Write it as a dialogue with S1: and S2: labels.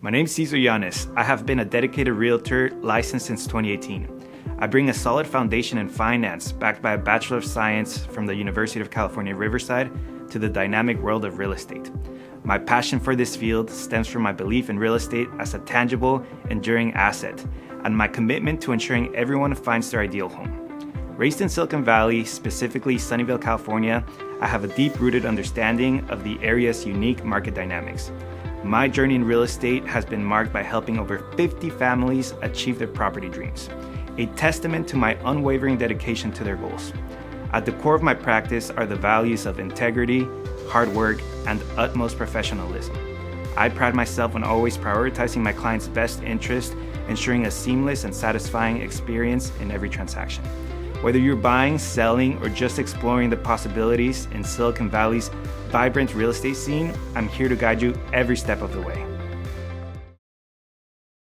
S1: My name's Cesar Yanez. I have been a dedicated realtor licensed since 2018. I bring a solid foundation in finance, backed by a Bachelor of Science from the University of California, Riverside, to the dynamic world of real estate. My passion for this field stems from my belief in real estate as a tangible, enduring asset, and my commitment to ensuring everyone finds their ideal home. Raised in Silicon Valley, specifically Sunnyvale, California, I have a deep-rooted understanding of the area's unique market dynamics. My journey in real estate has been marked by helping over 50 families achieve their property dreams, a testament to my unwavering dedication to their goals. At the core of my practice are the values of integrity, hard work, and utmost professionalism. I pride myself on always prioritizing my clients' best interest, ensuring a seamless and satisfying experience in every transaction. Whether you're buying, selling, or just exploring the possibilities in Silicon Valley's vibrant real estate scene, I'm here to guide you every step of the way.